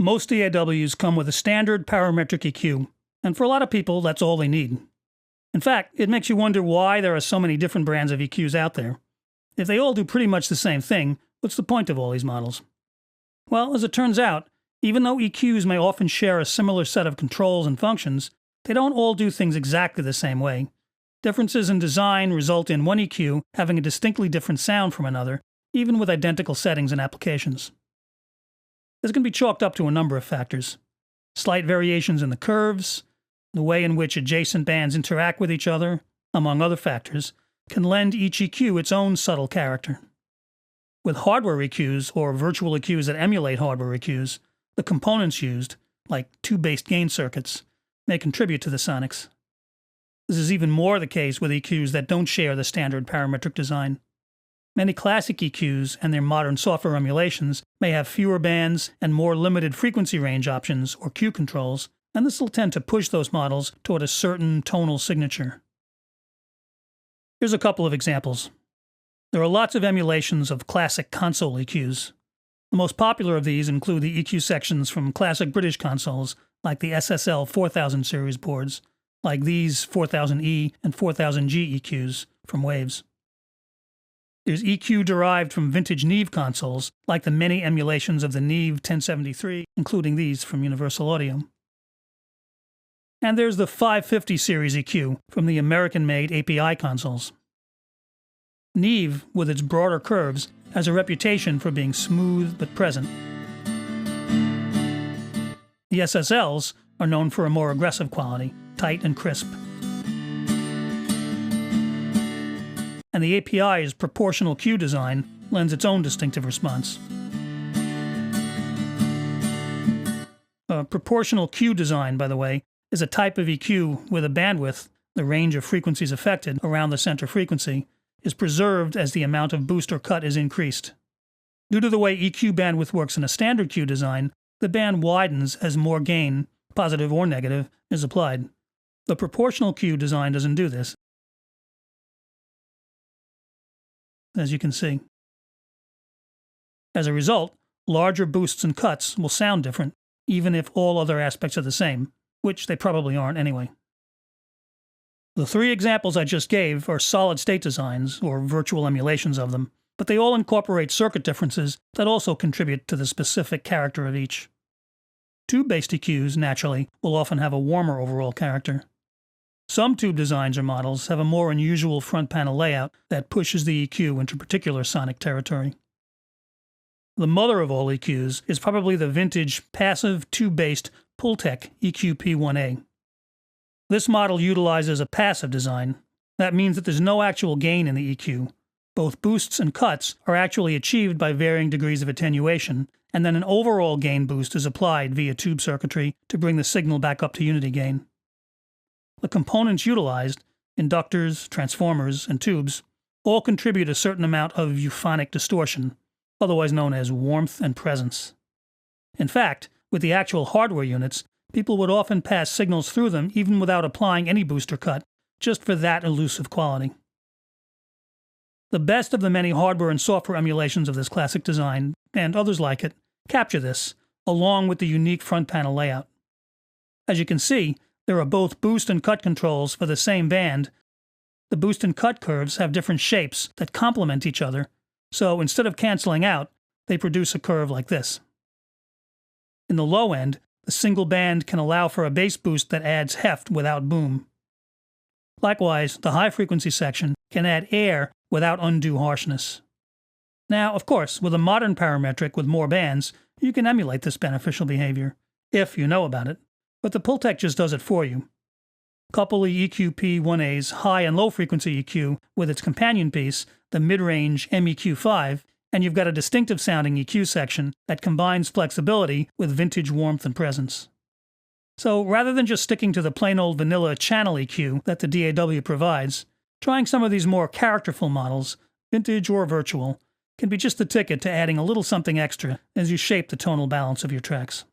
Most DAWs come with a standard parametric EQ, and for a lot of people, that's all they need. In fact, it makes you wonder why there are so many different brands of EQs out there. If they all do pretty much the same thing, what's the point of all these models? Well, as it turns out, even though EQs may often share a similar set of controls and functions, they don't all do things exactly the same way. Differences in design result in one EQ having a distinctly different sound from another, even with identical settings and applications. This can be chalked up to a number of factors. Slight variations in the curves, the way in which adjacent bands interact with each other, among other factors, can lend each EQ its own subtle character. With hardware EQs, or virtual EQs that emulate hardware EQs, the components used, like tube-based gain circuits, may contribute to the sonics. This is even more the case with EQs that don't share the standard parametric design. Many classic EQs and their modern software emulations may have fewer bands and more limited frequency range options or Q controls, and this will tend to push those models toward a certain tonal signature. Here's a couple of examples. There are lots of emulations of classic console EQs. The most popular of these include the EQ sections from classic British consoles like the SSL 4000 series boards, like these 4000E and 4000G EQs from Waves. There's EQ derived from vintage Neve consoles, like the many emulations of the Neve 1073, including these from Universal Audio. And there's the 550 series EQ from the American-made API consoles. Neve, with its broader curves, has a reputation for being smooth but present. The SSLs are known for a more aggressive quality, tight and crisp. And the API's proportional Q design lends its own distinctive response. A proportional Q design, by the way, is a type of EQ where the bandwidth, the range of frequencies affected around the center frequency, is preserved as the amount of boost or cut is increased. Due to the way EQ bandwidth works in a standard Q design, the band widens as more gain, positive or negative, is applied. The proportional Q design doesn't do this, as you can see. As a result, larger boosts and cuts will sound different, even if all other aspects are the same, which they probably aren't anyway. The three examples I just gave are solid-state designs, or virtual emulations of them, but they all incorporate circuit differences that also contribute to the specific character of each. Tube-based EQs, naturally, will often have a warmer overall character. Some tube designs or models have a more unusual front panel layout that pushes the EQ into particular sonic territory. The mother of all EQs is probably the vintage passive tube-based Pultec EQ-P1A. This model utilizes a passive design. That means that there's no actual gain in the EQ. Both boosts and cuts are actually achieved by varying degrees of attenuation, and then an overall gain boost is applied via tube circuitry to bring the signal back up to unity gain. The components utilized, inductors, transformers, and tubes, all contribute a certain amount of euphonic distortion, otherwise known as warmth and presence. In fact, with the actual hardware units, people would often pass signals through them even without applying any boost or cut, just for that elusive quality. The best of the many hardware and software emulations of this classic design, and others like it, capture this, along with the unique front panel layout. As you can see, there are both boost and cut controls for the same band. The boost and cut curves have different shapes that complement each other, so instead of canceling out, they produce a curve like this. In the low end, the single band can allow for a bass boost that adds heft without boom. Likewise, the high-frequency section can add air without undue harshness. Now, of course, with a modern parametric with more bands, you can emulate this beneficial behavior, if you know about it, but the Pultec just does it for you. Couple the EQ-P1A's high and low frequency EQ with its companion piece, the mid-range MEQ5, and you've got a distinctive sounding EQ section that combines flexibility with vintage warmth and presence. So rather than just sticking to the plain old vanilla channel EQ that the DAW provides, trying some of these more characterful models, vintage or virtual, can be just the ticket to adding a little something extra as you shape the tonal balance of your tracks.